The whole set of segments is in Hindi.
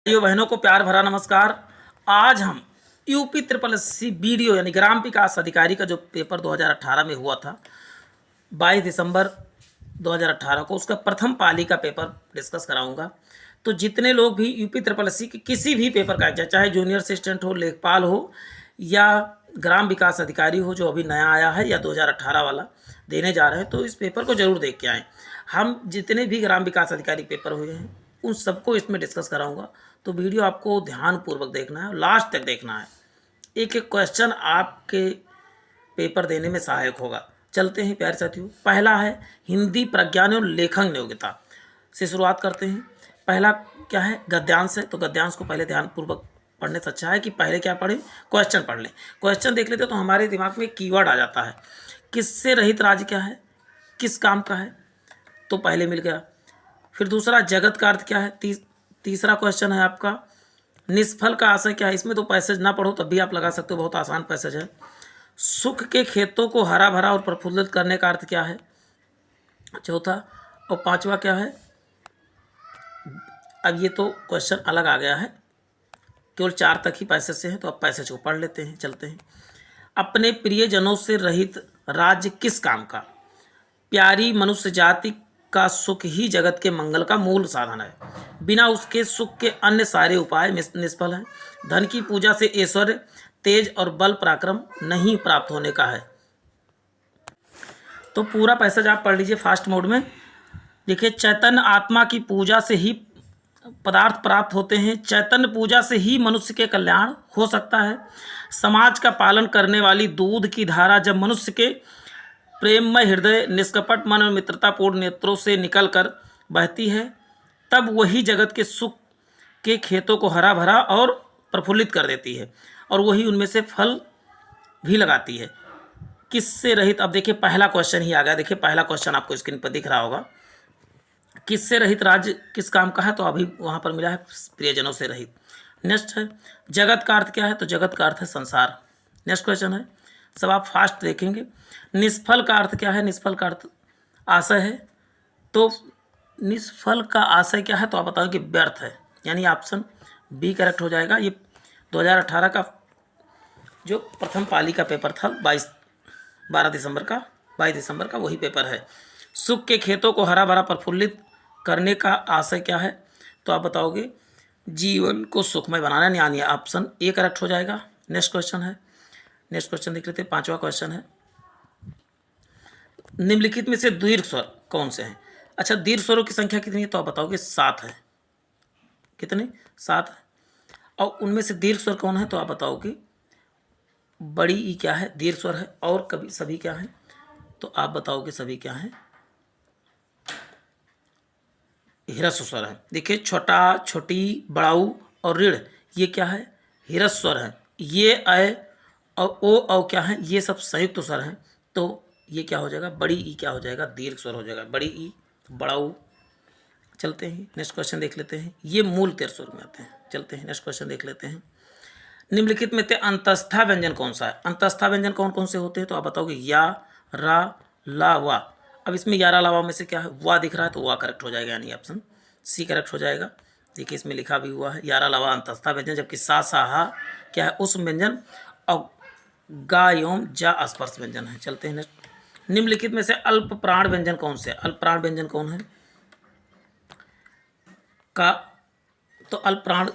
भाइयों बहनों को प्यार भरा नमस्कार। आज हम यूपी ट्रिपल एससी बीडीओ यानी ग्राम विकास अधिकारी का जो पेपर 2018 में हुआ था 22 दिसंबर 2018 को, उसका प्रथम पाली का पेपर डिस्कस कराऊंगा। तो जितने लोग भी यूपी ट्रिपल एससी के किसी भी पेपर का एग्जाम, चाहे जूनियर असिस्टेंट हो, लेखपाल हो या ग्राम विकास अधिकारी हो जो अभी नया आया है या 2018 वाला देने जा रहे हैं, तो इस पेपर को जरूर देख के आएँ। हम जितने भी ग्राम विकास अधिकारी पेपर हुए हैं उन सबको इसमें डिस्कस कराऊंगा। तो वीडियो आपको ध्यानपूर्वक देखना है और लास्ट तक देखना है। एक एक क्वेश्चन आपके पेपर देने में सहायक होगा। चलते हैं प्यारे साथियों। पहला है हिंदी प्रज्ञान और लेखन योग्यता से शुरुआत करते हैं। पहला क्या है? गद्यांश है। तो गद्यांश को पहले ध्यानपूर्वक पढ़ने से अच्छा है कि पहले क्या पढ़ें, क्वेश्चन पढ़ लें। क्वेश्चन देख लेते तो हमारे दिमाग में कीवर्ड आ जाता है। किससे रहित राज्य क्या है, किस काम का है, तो पहले मिल गया। फिर दूसरा, जगत का अर्थ क्या है। तीसरा क्वेश्चन है आपका, निष्फल का आशय क्या है। इसमें तो पैसेज ना पढ़ो तब भी आप लगा सकते हो, बहुत आसान पैसेज है। सुख के खेतों को हरा भरा और प्रफुल्लित करने का अर्थ क्या है। चौथा और पांचवा क्या है। अब ये तो क्वेश्चन अलग आ गया है, केवल 4 तक ही पैसेज से है, तो अब पैसेज को पढ़ लेते हैं। चलते हैं। अपने प्रियजनों से रहित राज्य किस काम का। प्यारी मनुष्य जाति का सुख ही जगत के मंगल का मूल साधन है। बिना उसके सुख के अन्य सारे उपाय निष्फल हैं। धन की पूजा से ऐश्वर्य, तेज और बल पराक्रम नहीं प्राप्त होने का है। तो पूरा पैसेज आप पढ़ लीजिए फास्ट मोड में। देखिए, चैतन्य आत्मा की पूजा से ही पदार्थ प्राप्त होते हैं। चैतन्य पूजा से ही मनुष्य के कल्याण हो सकता है। समाज का पालन करने वाली दूध की धारा जब मनुष्य के प्रेममय हृदय, निष्कपट मन और मित्रतापूर्ण नेत्रों से निकलकर बहती है, तब वही जगत के सुख के खेतों को हरा भरा और प्रफुल्लित कर देती है और वही उनमें से फल भी लगाती है। किससे रहित। अब देखिए पहला क्वेश्चन ही आ गया। देखिए पहला क्वेश्चन आपको स्क्रीन पर दिख रहा होगा। किससे रहित राज्य किस काम का है, तो अभी वहाँ पर मिला है प्रियजनों से रहित। नेक्स्ट है, जगत का अर्थ क्या है। तो जगत का अर्थ है संसार। नेक्स्ट क्वेश्चन है, सब आप फास्ट देखेंगे। निष्फल का अर्थ क्या है। निष्फल का अर्थ आशय है। तो निष्फल का आशय क्या है, तो आप बताओ कि व्यर्थ है, यानी ऑप्शन बी करेक्ट हो जाएगा। ये 2018 का जो प्रथम पाली का पेपर था 22 दिसंबर का वही पेपर है। सुख के खेतों को हरा भरा प्रफुल्लित करने का आशय क्या है, तो आप बताओगे जीवन को सुखमय बनाना, यानी ऑप्शन ए करेक्ट हो जाएगा। नेक्स्ट क्वेश्चन है, नेक्स्ट क्वेश्चन देख लेते हैं। 5वां क्वेश्चन है, निम्नलिखित में से दीर्घ स्वर कौन से हैं। अच्छा, दीर्घ स्वरों की संख्या कितनी है, तो आप बताओगे 7 है। कितने? 7 है। और उनमें से दीर्घ स्वर कौन है, तो आप बताओगे बड़ी ई क्या है, दीर्घ स्वर है। और कभी सभी क्या है, तो आप बताओगे सभी क्या है, ह्रस्व स्वर है। देखिए छोटा, छोटी, बड़ाऊ और ऋण ये क्या है, ह्रस्व स्वर है। ये अय और ओ औ क्या है, ये सब संयुक्त स्वर हैं। तो ये क्या हो जाएगा, बड़ी ई क्या हो जाएगा, दीर्घ स्वर हो जाएगा। बड़ी ई, बड़ाऊ। चलते हैं नेक्स्ट क्वेश्चन देख लेते हैं। ये मूल 13 स्वर में आते हैं। चलते हैं नेक्स्ट क्वेश्चन देख लेते हैं। निम्नलिखित में से अंतस्था व्यंजन कौन सा है। अंतस्था व्यंजन कौन कौन से होते हैं, तो आप बताओगे या, रा, ला, वा। अब इसमें या, रा, ला, वा में से क्या है, वा दिख रहा है, तो वा करेक्ट हो जाएगा, यानी ऑप्शन सी करेक्ट हो जाएगा। देखिए इसमें लिखा भी हुआ है या, रा, ला, वा अंतस्था व्यंजन, जबकि सा, सा, हा क्या है, उस व्यंजन, और गा एवं जा स्पर्श व्यंजन है। चलते हैं नेक्स्ट। निम्नलिखित में से अल्प प्राण व्यंजन कौन से। अल्प प्राण व्यंजन कौन है, का, तो अल्प प्राण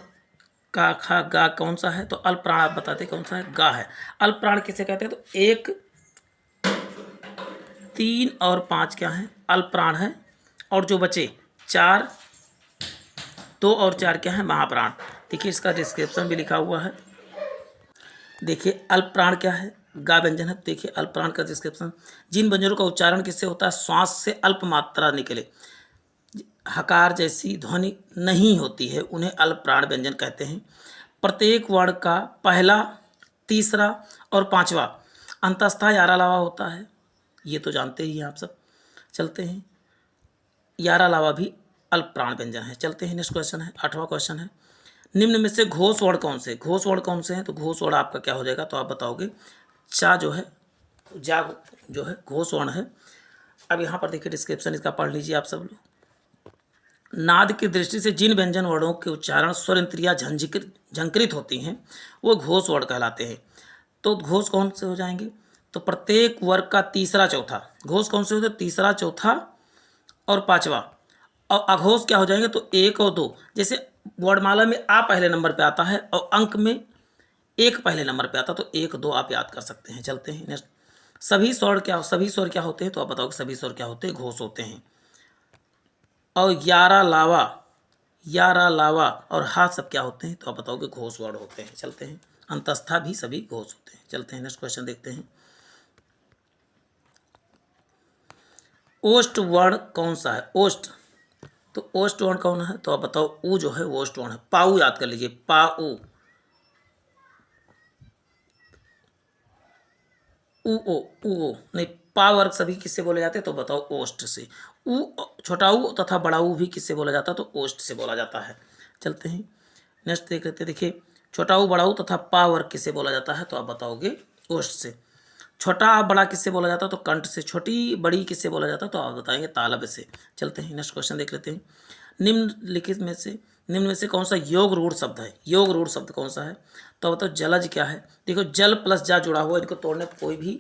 का, खा, गा कौन सा है, तो अल्प प्राण आप बताते कौन सा है, गा है। अल्प प्राण किसे कहते हैं, तो 1, 3 और 5 क्या है, अल्प प्राण है। और जो बचे 4, 2 और 4 क्या है, महाप्राण। देखिए इसका डिस्क्रिप्शन भी लिखा हुआ है। देखिए अल्प प्राण क्या है, गा व्यंजन है। देखिए अल्प प्राण का डिस्क्रिप्शन, जिन व्यंजनों का उच्चारण किससे होता है, श्वास से अल्प मात्रा निकले, हकार जैसी ध्वनि नहीं होती है, उन्हें अल्प प्राण व्यंजन कहते हैं। प्रत्येक वर्ण का पहला, तीसरा और 5वां अंतस्था यारा लावा होता है, ये तो जानते ही हैं आप सब। चलते हैं, यारा लावा भी अल्प प्राण व्यंजन है। चलते हैं नेक्स्ट क्वेश्चन है, 8वां क्वेश्चन है। निम्न में से घोष वर्ण कौन से। घोष वर्ण कौन से हैं, तो घोष वर्ण आपका क्या हो जाएगा, तो आप बताओगे चा जो है, जा जो है घोष वर्ण है। अब यहाँ पर देखिए डिस्क्रिप्शन इसका पढ़ लीजिए आप सब लोग। नाद की दृष्टि से जिन व्यंजन वर्णों के उच्चारण स्वर इंद्रियाँ झंकृत होती हैं वो घोष वर्ण कहलाते हैं। तो घोष कौन से हो जाएंगे? तो प्रत्येक वर्ग का तीसरा चौथा घोष कौन से होते हैं? तीसरा, चौथा और पांचवा। और अघोष क्या हो जाएंगे? तो 1 और 2। जैसे वर्णमाला में आ पहले नंबर पे आता है और अंक में 1 पहले नंबर पे आता है, तो 1 2 आप याद कर सकते हैं। चलते हैं नेक्स्ट। सभी स्वर क्या होते हैं? तो आप बताओ कि सभी स्वर क्या होते हैं? घोष होते हैं। और यारा लावा और हा सब क्या होते हैं? तो आप बताओ कि घोष वर्ण होते हैं। चलते हैं। अंतस्था भी सभी घोष होते हैं। चलते हैं नेक्स्ट क्वेश्चन देखते हैं। ओष्ठ वर्ण कौन सा है? ओष्ठ, तो ओष्ठ वर्ण कौन है? तो आप बताओ। ऊ जो है वो ओष्ठ वर्ण है। पाऊ याद कर लीजिए, पाऊ। ऊ नहीं, पा वर्ग सभी किससे बोले जाते हैं? तो बताओ ओष्ठ से। ऊ, छोटा ऊ तथा बड़ा ऊ भी किससे बोला जाता है? तो ओष्ठ से बोला जाता है। चलते हैं नेक्स्ट देख लेते हैं। देखिए, छोटा ऊ बड़ा ऊ तथा पा वर्ग किससे बोला जाता है? तो आप बताओगे ओष्ठ से। छोटा बड़ा किससे बोला जाता है? तो कंठ से। छोटी बड़ी किससे बोला जाता है? तो आप बताएंगे तालब से। चलते हैं नेक्स्ट क्वेश्चन देख लेते हैं। निम्न में से कौन सा योग रूढ़ शब्द है? योग रूढ़ शब्द कौन सा है? तो बताओ जलज क्या है? देखो, जल प्लस जा जुड़ा हुआ, इनको तोड़ने पर कोई भी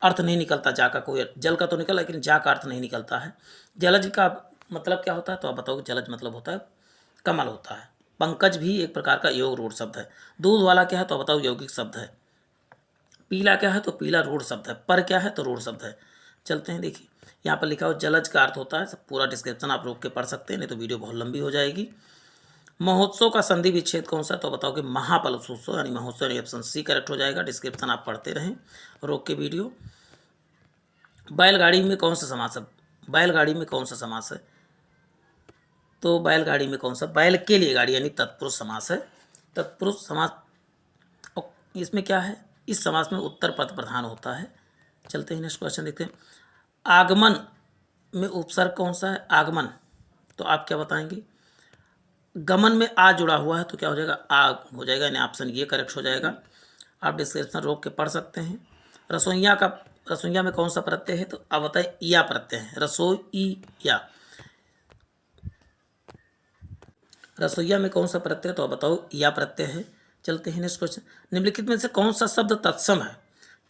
अर्थ नहीं निकलता। जा का कोई, जल का तो निकला लेकिन जा का अर्थ नहीं निकलता है। जलज का मतलब क्या होता है? तो आप बताओ कि जलज मतलब होता है कमल होता है। पंकज भी एक प्रकार का योग रूढ़ शब्द है। दूध वाला क्या है? तो बताओ यौगिक शब्द है। पीला क्या है? तो पीला रूढ़ शब्द है। पर क्या है? तो रूढ़ शब्द है। चलते हैं। देखिए, यहाँ पर लिखा हो जलज का अर्थ होता है, सब पूरा डिस्क्रिप्शन आप रोक के पढ़ सकते हैं, नहीं तो वीडियो बहुत लंबी हो जाएगी। महोत्सव का संधि विच्छेद कौन सा? तो बताओगे महापल्सोत्सव, यानी महोत्सव, यानी ऑप्शन सी करेक्ट हो जाएगा। डिस्क्रिप्शन आप पढ़ते रहें रोक के वीडियो। बैलगाड़ी में कौन सा समास है? बैलगाड़ी में कौन सा समास है? तो बैलगाड़ी में कौन सा? बैल के लिए गाड़ी, यानी तत्पुरुष समास है। तत्पुरुष समास। और इसमें क्या है? इस समास में उत्तर पद प्रधान होता है। चलते हैं नेक्स्ट क्वेश्चन देखते हैं। आगमन में उपसर्ग कौन सा है? आगमन, तो आप क्या बताएंगे? गमन में आ जुड़ा हुआ है, तो क्या हो जाएगा? आग हो जाएगा, यानी ऑप्शन ये करेक्ट हो जाएगा। आप डिस्क्रिप्शन रोक के पढ़ सकते हैं। रसोइया में कौन सा प्रत्यय है? तो आप बताएं। या प्रत्यय है। रसोइया में कौन सा प्रत्यय? तो आप बताओ या प्रत्यय है। चलते हैं नेक्स्ट क्वेश्चन। निम्नलिखित में से कौन सा शब्द तत्सम है?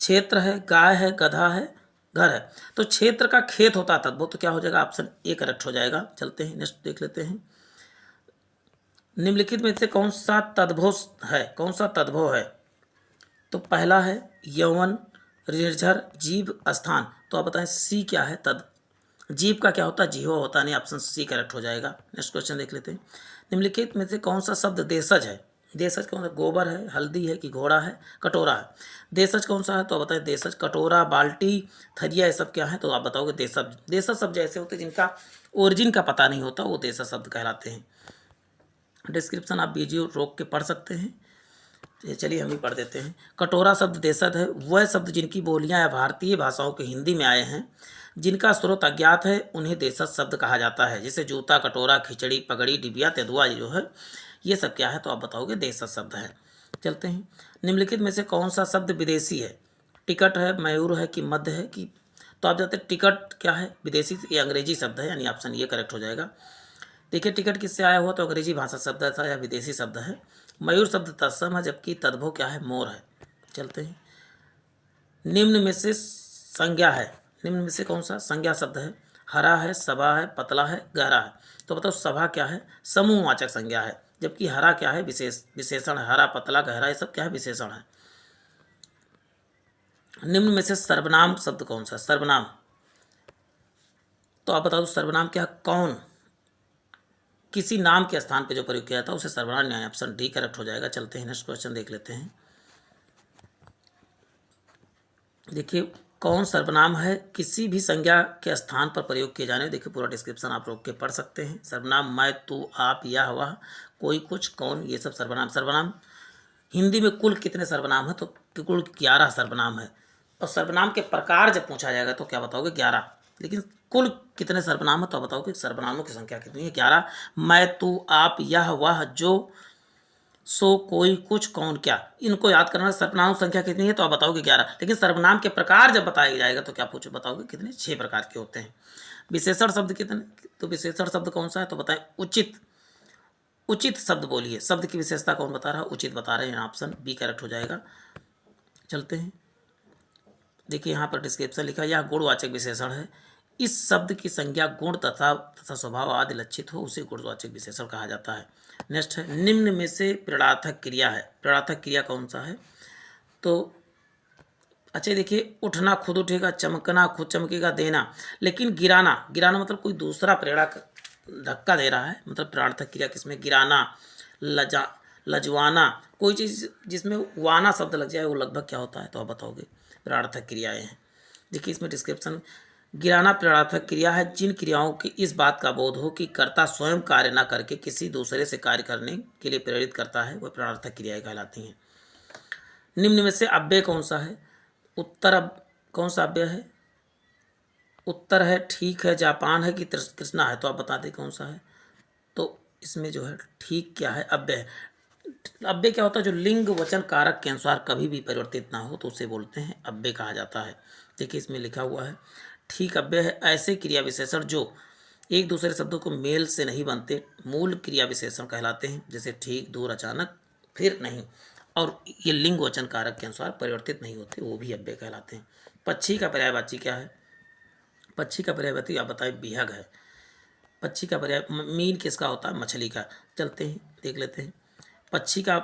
क्षेत्र है, गाय है, गधा है, घर है। तो क्षेत्र का खेत होता है तद्भव, तो क्या हो जाएगा? ऑप्शन ए करेक्ट हो जाएगा। चलते हैं नेक्स्ट देख लेते हैं। निम्नलिखित में से कौन सा तद्भव है? कौन सा तद्भव है? तो पहला है यौवन, निर्झर, जीभ, स्थान। तो आप बताएं सी क्या है? जीभ का क्या होता है? जीवा होता है, नहीं ऑप्शन सी करेक्ट हो जाएगा। नेक्स्ट क्वेश्चन देख लेते हैं। निम्नलिखित में से कौन सा शब्द देशज है? देशज कौन सा? गोबर है, हल्दी है, कि घोड़ा है, कटोरा है। देशज कौन सा है? तो बताएं देशज। कटोरा, बाल्टी, थरिया, ये सब क्या है? तो आप बताओगे देशज। देशज शब्द ऐसे होते हैं जिनका ओरिजिन का पता नहीं होता, वो देशज शब्द कहलाते हैं। डिस्क्रिप्शन आप वीडियो रोक के पढ़ सकते हैं। चलिए हम ही पढ़ देते हैं। कटोरा शब्द देशज है वह शब्द जिनकी बोलियां या भारतीय भाषाओं के हिंदी में आए हैं, जिनका स्रोत अज्ञात है, उन्हें देशज शब्द कहा जाता है। जैसे जूता, कटोरा, खिचड़ी, पगड़ी, डिबिया, तेंदुआ, जो है ये सब क्या है? तो आप बताओगे देशज शब्द है। चलते हैं। निम्नलिखित में से कौन सा शब्द विदेशी है? टिकट है, मयूर है, कि मध्य है, कि तो आप जाते हैं टिकट क्या है? विदेशी, ये अंग्रेजी शब्द है, यानी ऑप्शन ये करेक्ट हो जाएगा। देखिए, टिकट किससे आया हुआ? तो अंग्रेजी भाषा शब्द था या विदेशी शब्द है। मयूर शब्द तत्सम है, जबकि तद्भव क्या है? मोर है। चलते हैं। निम्न में से संज्ञा है। निम्न में से कौन सा संज्ञा शब्द है? हरा है, सभा है, पतला है, गहरा है। तो बताओ सभा क्या है? समूहवाचक संज्ञा है, जबकि हरा क्या है? विशेषण है। हरा, पतला, गहरा, ये सब क्या है? विशेषण है। निम्न में से सर्वनाम शब्द कौन सा? सर्वनाम, तो आप बताओ सर्वनाम क्या? कौन, किसी नाम के स्थान पे जो प्रयोग किया था उसे सर्वनाम, न्याय ऑप्शन डी करेक्ट हो जाएगा। चलते हैं नेक्स्ट क्वेश्चन देख लेते हैं। देखिए, कौन सर्वनाम है? किसी भी संज्ञा के स्थान पर प्रयोग किए जाने। देखिए, पूरा डिस्क्रिप्शन आप रोक के पढ़ सकते हैं। सर्वनाम मैं, तू, आप, यह, वह, कोई, कुछ, कौन, ये सब सर्वनाम। सर्वनाम हिंदी में कुल कितने सर्वनाम है? तो कुल 11 सर्वनाम है। और सर्वनाम के प्रकार जब पूछा जाएगा तो क्या बताओगे? 11। लेकिन कुल कितने सर्वनाम है? तो बताओ कि सर्वनामों की संख्या कितनी है? 11। मैं, तू, आप, यह, वह, जो, सो, कोई, कुछ, कौन, क्या, इनको याद करना। सर्वनाम संख्या कितनी है? तो आप बताओगे 11। लेकिन सर्वनाम के प्रकार जब बताया जाएगा तो क्या पूछो? बताओगे कितने? 6 प्रकार के होते हैं। विशेषण शब्द कितने, तो विशेषण शब्द कौन सा है, तो बताएं उचित। उचित शब्द बोलिए, शब्द की विशेषता कौन बता रहा है, उचित बता रहे हैं, ऑप्शन बी करेक्ट हो जाएगा। चलते हैं, देखिए यहाँ पर डिस्क्रिप्शन लिखा, यह गुणवाचक विशेषण है। इस शब्द की संज्ञा गुण तथा स्वभाव आदि लक्षित हो उसे गुणवाचक विशेषण कहा जाता है। नेक्स्ट है, निम्न में से प्रेरणार्थक क्रिया है, प्रेरणार्थक क्रिया कौन सा है, तो अच्छा देखिए, उठना खुद उठेगा, चमकना खुद चमकेगा, देना, लेकिन गिराना, गिराना मतलब कोई दूसरा प्रेरक धक्का दे रहा है, मतलब प्रेरणार्थक क्रिया किसमें, गिराना, लजवाना, कोई चीज़ जिसमें वाना शब्द लग जाए वो लगभग क्या होता है, तो आप बताओगे, प्रेरणार्थक क्रियाएं हैं। देखिए इसमें डिस्क्रिप्शन, गिराना प्रेरणार्थक क्रिया है जिन क्रियाओं की इस बात का बोध हो कि कर्ता स्वयं कार्य न करके किसी दूसरे से कार्य करने के लिए प्रेरित करता है, वह प्रेरणार्थक क्रियाएं कहलाती हैं। निम्न में से अव्यय कौन सा है, उत्तर अब कौन सा अव्यय है, उत्तर है ठीक है, जापान है कि कृष्णा है, तो आप बता दें कौन सा है, तो इसमें जो है ठीक क्या है, अव्यय है। अव्यय क्या होता है, जो लिंग वचन कारक के अनुसार कभी भी परिवर्तित ना हो तो उसे बोलते हैं अव्यय कहा जाता है। देखिए इसमें लिखा हुआ है, ठीक अव्यय है ऐसे क्रिया विशेषण जो एक दूसरे शब्दों को मेल से नहीं बनते, मूल क्रिया विशेषण कहलाते हैं, जैसे ठीक, दूर, अचानक, फिर, नहीं, और ये लिंग वचन कारक के अनुसार परिवर्तित नहीं होते, वो भी अव्यय कहलाते हैं। पक्षी का पर्यायवाची क्या है, पक्षी का पर्यायवाची आप बताएं, विहग है। पक्षी का पर्याय, मीन किसका होता है, मछली का। चलते हैं देख लेते हैं, पक्षी का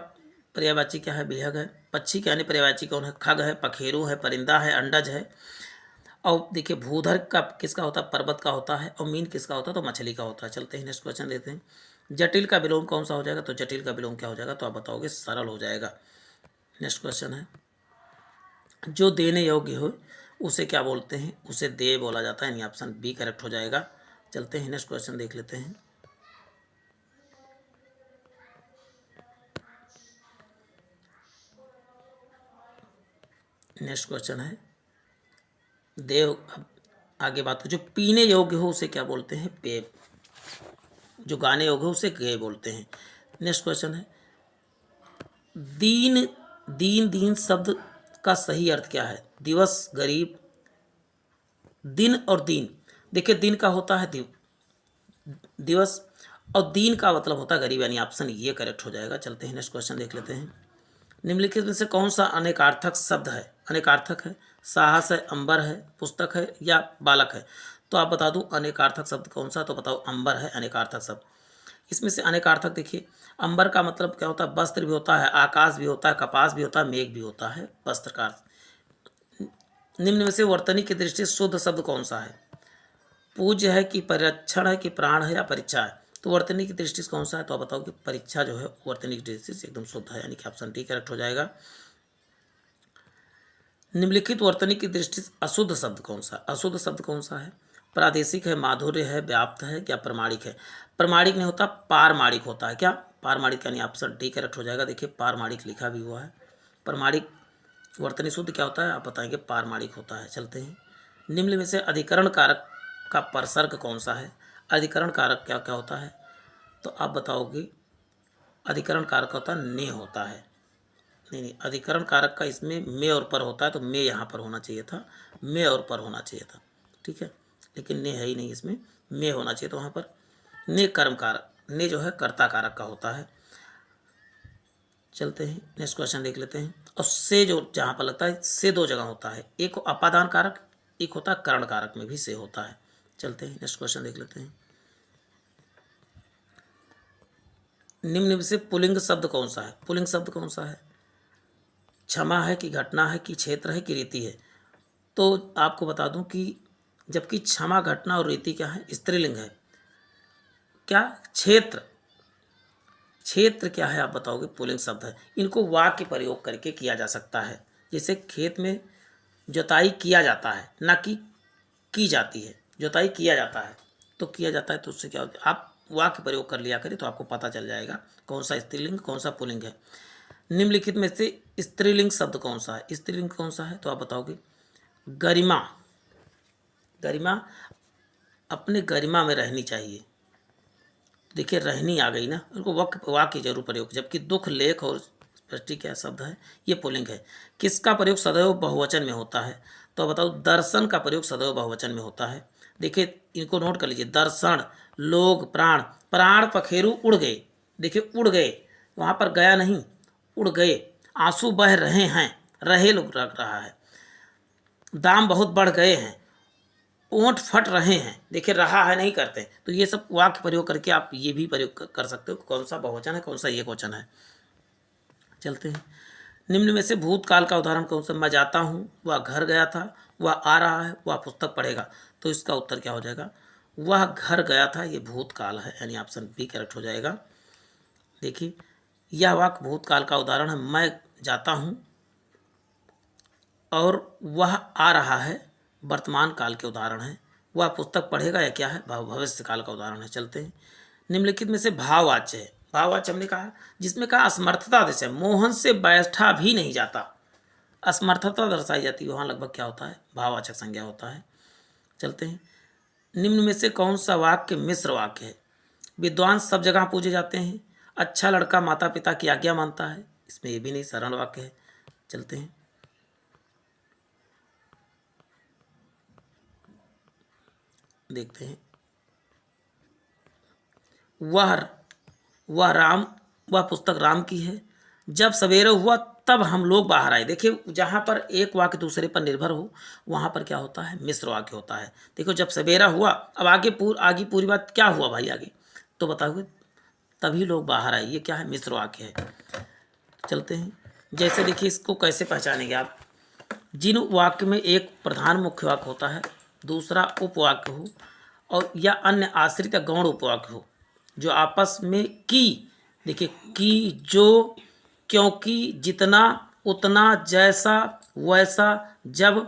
पर्यायवाची क्या है, विहग है। पक्षी के अन्य पर्यायवाची कौन है, खग है, पखेरु है, परिंदा है, अंडज है। और देखिए भूधर का किसका होता है, पर्वत का होता है, और मीन किसका होता है, तो मछली का होता है। चलते हैं नेक्स्ट क्वेश्चन देते हैं, जटिल का विलोम कौन सा हो जाएगा, तो जटिल का विलोम क्या हो जाएगा, तो आप बताओगे, सरल हो जाएगा। नेक्स्ट क्वेश्चन है, जो देने योग्य हो उसे क्या बोलते हैं, उसे दे बोला जाता है, यानी ऑप्शन बी करेक्ट हो जाएगा। चलते हैं नेक्स्ट क्वेश्चन देख लेते हैं, नेक्स्ट क्वेश्चन है, देव, अब आगे बात हो, जो पीने योग्य हो उसे क्या बोलते हैं, पेय, जो गाने योग्य हो उसे गेय बोलते हैं। नेक्स्ट क्वेश्चन है, दीन, दीन दीन शब्द का सही अर्थ क्या है, दिवस, गरीब, दिन और दीन। देखिए दिन का होता है दिवस, और दीन का मतलब होता है गरीब, यानी ऑप्शन ये करेक्ट हो जाएगा। चलते हैं नेक्स्ट क्वेश्चन देख लेते हैं, निम्नलिखित में से कौन सा अनेकार्थक शब्द है, अनेकार्थक है, साहस है, अंबर है, पुस्तक है, या बालक है, तो आप बता दूं अनेकार्थक शब्द कौन सा, तो बताओ अंबर है अनेकार्थक शब्द। इसमें से अनेकार्थक देखिए, अंबर का मतलब क्या होता है, वस्त्र भी होता है, आकाश भी होता है, कपास भी होता है, मेघ भी होता है, वस्त्र का। निम्न में से वर्तनी की दृष्टि से शुद्ध शब्द कौन सा है, पूज्य है कि परिरक्षण है कि प्राण है या परीक्षा है, तो वर्तनी की दृष्टि से कौन सा है, तो आप बताओ कि परीक्षा जो है वर्तनी की दृष्टि से एकदम शुद्ध है, यानी कि ऑप्शन डी करेक्ट हो जाएगा। निम्नलिखित वर्तनी की दृष्टि से अशुद्ध शब्द कौन सा, अशुद्ध शब्द कौन सा है, प्रादेशिक है, माधुर्य है, व्याप्त है, क्या प्रमाणिक है, प्रमाणिक नहीं होता, पारमाणिक होता है, क्या पारमाणिक, यानी ऑप्शन डी करेक्ट हो जाएगा। देखिए पारमाणिक लिखा भी हुआ है, प्रमाणिक वर्तनी शुद्ध क्या होता है, आप बताएंगे पारमाणिक होता है। चलते हैं, निम्न में से अधिकरण कारक का परसर्ग कौन सा है, अधिकरण कारक क्या क्या होता है, तो आप बताओगे अधिकरण कारक होता है ने होता है, नहीं अधिकरण कारक का इसमें मे और पर होता है, तो मे यहाँ पर होना चाहिए था, मे और पर होना चाहिए था, ठीक है, लेकिन ने है ही नहीं, इसमें मे होना चाहिए, तो वहाँ पर ने कर्म कारक, ने जो है कर्ता कारक का होता है। चलते हैं नेक्स्ट क्वेश्चन देख लेते हैं, और से जो जहाँ पर लगता है से दो जगह होता है, एक अपादान कारक, एक होता है करण कारक में भी से होता है। चलते हैं नेक्स्ट क्वेश्चन देख लेते हैं, निम्न में से पुल्लिंग शब्द कौन सा है, पुल्लिंग शब्द कौन सा है, क्षमा है कि घटना है कि क्षेत्र है कि रीति है, तो आपको बता दूं कि जबकि क्षमा, घटना और रीति क्या है, स्त्रीलिंग है, क्या क्षेत्र, क्षेत्र क्या है आप बताओगे, पुल्लिंग शब्द है। इनको वाक्य प्रयोग करके किया जा सकता है, जैसे खेत में जोताई किया जाता है, ना कि की जाती है, जोताई किया जाता है तो किया जाता है, तो उससे क्या होता है, आप वाक्य प्रयोग कर लिया करें तो आपको पता चल जाएगा कौन सा स्त्रीलिंग कौन सा पुल्लिंग है। निम्नलिखित में से स्त्रीलिंग शब्द कौन सा है, स्त्रीलिंग कौन सा है, तो आप बताओगे गरिमा, गरिमा अपने गरिमा में रहनी चाहिए, देखिए रहनी आ गई ना, उनको वाक्य जरूर प्रयोग, जबकि दुख, लेख और स्पष्टी क्या शब्द है, ये पुल्लिंग है। किसका प्रयोग सदैव बहुवचन में होता है, तो बताओ दर्शन का प्रयोग सदैव बहुवचन में होता है, देखिए इनको नोट कर लीजिए, दर्शन, लोग, प्राण, प्राण पखेरु उड़ गए, देखिए उड़ गए, वहाँ पर गया नहीं, उड़ गए, आंसू बह रहे हैं, रहे लोग रख रहा है, दाम बहुत बढ़ गए हैं, ओंठ फट रहे हैं, देखिए रहा है नहीं करते, तो ये सब वाक्य प्रयोग करके आप ये भी प्रयोग कर सकते हो कौन सा बहुवचन है, कौन सा एकवचन है। चलते हैं, निम्न में से भूतकाल का उदाहरण कौन सा? मैं जाता हूँ, वह घर गया था, वह आ रहा है, वह पुस्तक पढ़ेगा, तो इसका उत्तर क्या हो जाएगा? वह घर गया था, ये भूतकाल है, यानी ऑप्शन बी करेक्ट हो जाएगा। देखिए यह वाक्य भूतकाल का उदाहरण है, मैं जाता हूँ, और वह आ रहा है वर्तमान काल के उदाहरण है, वह पुस्तक पढ़ेगा या क्या है? भविष्य काल का उदाहरण है। चलते हैं, निम्नलिखित में से भाववाच्य है, भाववाच्य हमने कहा जिसमें कहा असमर्थता जैसे मोहन से बैठा भी नहीं जाता, असमर्थता दर्शाई जाती है, वहाँ लगभग क्या होता है? भाववाचक संज्ञा होता है। चलते हैं, निम्न में से कौन सा वाक्य मिश्र वाक्य है? विद्वान सब जगह पूजे जाते हैं, अच्छा लड़का माता पिता की आज्ञा मानता है, इसमें ये भी नहीं, सरल वाक्य है। चलते हैं, देखते हैं, वह पुस्तक राम की है, जब सवेरे हुआ तब हम लोग बाहर आए। देखिए जहाँ पर एक वाक्य दूसरे पर निर्भर हो वहाँ पर क्या होता है? मिश्र वाक्य होता है। देखो जब सवेरा हुआ, अब आगे पूरी बात क्या हुआ भाई आगे, तो बताओगे तभी लोग बाहर आए, ये क्या है? मिश्र वाक्य है। चलते हैं, जैसे देखिए इसको कैसे पहचानेंगे आप? जिन वाक्य में एक प्रधान मुख्य वाक्य होता है, दूसरा उपवाक्य हो, और या अन्य आश्रित या गौण उपवाक्य हो, जो आपस में की, देखिए की, जो, क्योंकि, जितना, उतना, जैसा, वैसा, जब,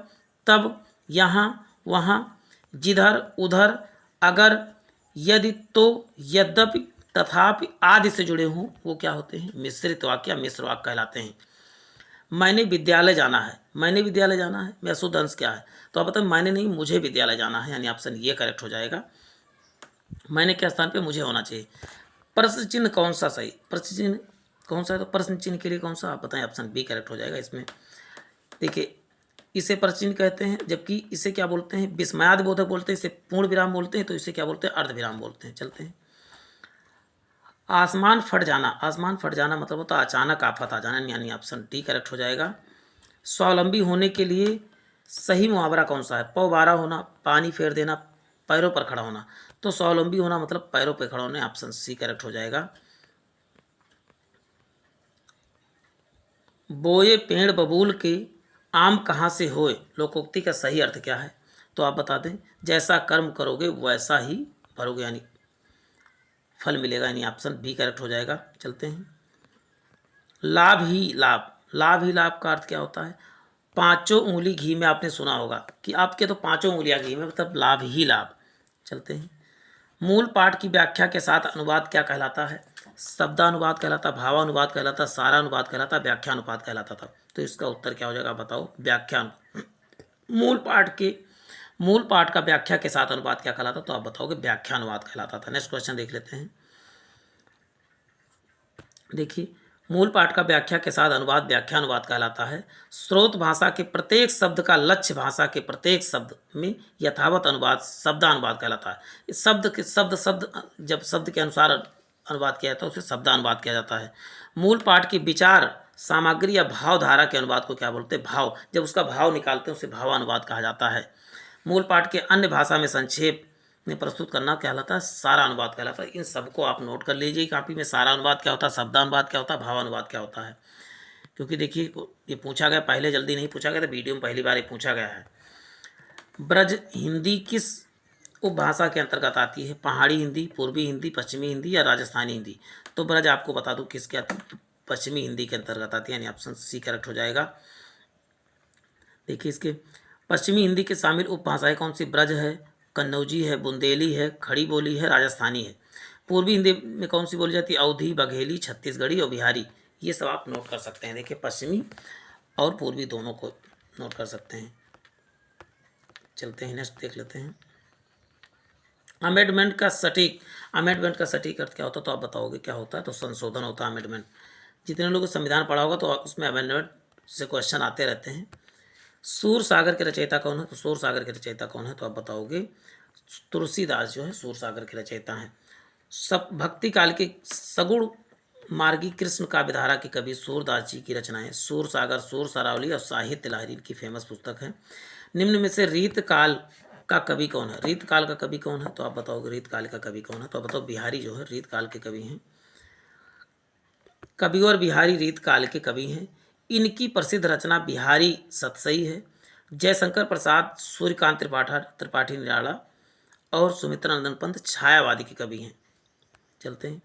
तब, यहाँ, वहाँ, जिधर, उधर, अगर, यदि, तो, यद्यपि, तथापि आदि से जुड़े हों, वो क्या होते हैं? मिश्रित वाक्य या मिश्र वाक्य कहलाते हैं। मैंने विद्यालय जाना है, मैंने विद्यालय जाना है में अशुद्ध अंश क्या है? तो आप बताएं, मैंने नहीं, मुझे विद्यालय जाना है, यानी ऑप्शन ये करेक्ट हो जाएगा। मैंने के स्थान पे मुझे होना चाहिए। प्रश्न चिन्ह कौन सा सही? प्रश्न चिन्ह कौन सा है? तो प्रश्न चिन्ह के लिए कौन सा आप बताएं, ऑप्शन बी करेक्ट हो जाएगा इसमें। देखिए इसे प्रश्न चिन्ह कहते हैं, जबकि इसे क्या बोलते हैं? विस्मयादि बोधक बोलते हैं, इसे पूर्ण विराम बोलते हैं, तो इसे क्या बोलते हैं? अर्ध विराम बोलते हैं। चलते हैं, आसमान फट जाना, आसमान फट जाना मतलब होता है अचानक आफत आ जाना, यानी ऑप्शन डी करेक्ट हो जाएगा। स्वावलंबी होने के लिए सही मुहावरा कौन सा है? पौबारा होना, पानी फेर देना, पैरों पर खड़ा होना, तो स्वावलंबी होना मतलब पैरों पर खड़ा होना, ऑप्शन सी करेक्ट हो जाएगा। बोए पेड़ बबूल के आम कहाँ से होए, लोकोक्ति का सही अर्थ क्या है? तो आप बता दें, जैसा कर्म करोगे वैसा ही भरोगे, यानी फल मिलेगा, यानी ऑप्शन बी करेक्ट हो जाएगा। चलते हैं, लाभ ही लाभ, लाभ ही लाभ का अर्थ क्या होता है? पांचों उंगली घी में, आपने सुना होगा कि आपके तो पांचों उंगलियां घी में, मतलब लाभ ही लाभ। चलते हैं, मूल पाठ की व्याख्या के साथ अनुवाद क्या कहलाता है? शब्दानुवाद कहलाता, भावानुवाद कहलाता, सारानुवाद कहलाता, व्याख्यानुवाद कहलाता था। तो इसका उत्तर क्या हो जाएगा बताओ? व्याख्यान। मूल पाठ का व्याख्या के साथ अनुवाद क्या कहलाता? तो आप बताओगे व्याख्यानुवाद कहलाता था। नेक्स्ट क्वेश्चन देख लेते हैं। देखिए मूल पाठ का व्याख्या के साथ अनुवाद व्याख्यानुवाद कहलाता है। स्रोत भाषा के प्रत्येक शब्द का लक्ष्य भाषा के प्रत्येक शब्द में यथावत अनुवाद शब्दानुवाद कहलाता है। इस शब्द जब शब्द के अनुसार अनुवाद किया जाता है उसे शब्दानुवाद किया जाता है। मूल पाठ की विचार सामग्री या भावधारा के अनुवाद को क्या बोलते हैं? भाव। जब उसका भाव निकालते हैं उसे भावानुवाद कहा जाता है। मूल पाठ के अन्य भाषा में संक्षेप में प्रस्तुत करना कहलाता है सारा अनुवाद कहलाता है। इन सबको आप नोट कर लीजिए कापी में। सारा अनुवाद क्या होता है, शब्दानुवाद क्या होता है, भावानुवाद क्या होता है। क्योंकि देखिए ये पूछा गया, पहले जल्दी नहीं पूछा गया था, वीडियो में पहली बार ये पूछा गया है। ब्रज हिंदी किस उपभाषा के अंतर्गत आती है? पहाड़ी हिंदी, पूर्वी हिंदी, पश्चिमी हिंदी या राजस्थानी हिंदी? तो ब्रज आपको बता दूं किसके आती है? पश्चिमी हिंदी के अंतर्गत आती है, यानी ऑप्शन सी करेक्ट हो जाएगा। देखिए इसके पश्चिमी हिंदी के शामिल उपभाषाएं कौन सी? ब्रज है, कन्नौजी है, बुंदेली है, खड़ी बोली है, राजस्थानी है। पूर्वी हिंदी में कौन सी बोली जाती है? अवधी, बघेली, छत्तीसगढ़ी और बिहारी। ये सब आप नोट कर सकते हैं। देखिए पश्चिमी और पूर्वी दोनों को नोट कर सकते हैं। चलते हैं नेक्स्ट देख लेते हैं। अमेंडमेंट का सटीक अर्थ क्या होता है? तो आप बताओगे क्या होता है? तो संशोधन होता है अमेंडमेंट। जितने लोगों संविधान पढ़ा होगा तो उसमें अमेंडमेंट से क्वेश्चन आते रहते हैं। सूर सागर के रचयिता कौन है? तो सूर सागर के रचयिता कौन है? तो आप बताओगे तुलसीदास जो है सूरसागर के रचयिता हैं। सब भक्ति काल के सगुण मार्गी कृष्ण काव्यधारा के कवि सूरदास जी की रचनाएं सूरसागर, सूर सरावली और साहित्य लहरी की फेमस पुस्तक है। निम्न में से रीत काल का कवि कौन है? रीत काल का कवि कौन है? तो आप बताओगे रीत काल का कवि कौन है? तो आप बताओ बिहारी जो है रीत काल के कवि हैं। कवि और बिहारी रीत काल के कवि हैं। इनकी प्रसिद्ध रचना बिहारी सतसई है। जयशंकर प्रसाद, सूर्यकांत त्रिपाठी निराला और सुमित्रानंदन पंत छायावादी के कवि हैं। चलते हैं।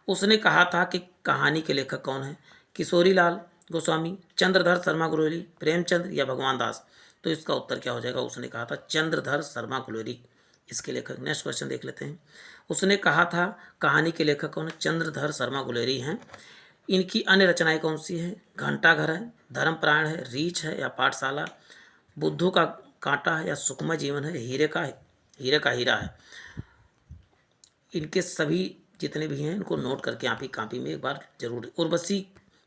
उसने कहा था कि कहानी के लेखक कौन है? किशोरी लाल गोस्वामी, चंद्रधर शर्मा गुलेरी, प्रेमचंद या भगवान दास? तो इसका उत्तर क्या हो जाएगा? उसने कहा था चंद्रधर शर्मा गुलेरी इसके लेखक। नेक्स्ट क्वेश्चन देख लेते हैं। उसने कहा था कहानी के लेखक कौन है? चंद्रधर शर्मा गुलेरी हैं। इनकी अन्य रचनाएं कौन सी हैं? घंटाघर है, धर्मपरायण है, रीछ है या पाठशाला, बुद्धू का कांटा है या सुखमय जीवन है, हीरे का हीरा है। इनके सभी जितने भी हैं इनको नोट करके आप ही कॉपी में एक बार जरूर। उर्वशी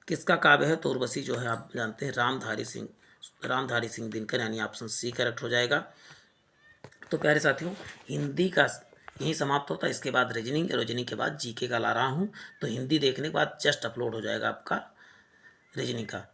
किसका काव्य है? तो उर्वशी जो है आप जानते हैं रामधारी सिंह दिनकर, यानी ऑप्शन सी करेक्ट हो जाएगा। तो प्यारे साथियों, हिंदी का यहीं समाप्त होता है। इसके बाद रीजनिंग के बाद जीके का ला रहा हूँ। तो हिंदी देखने के बाद जस्ट अपलोड हो जाएगा आपका रीजनिंग का।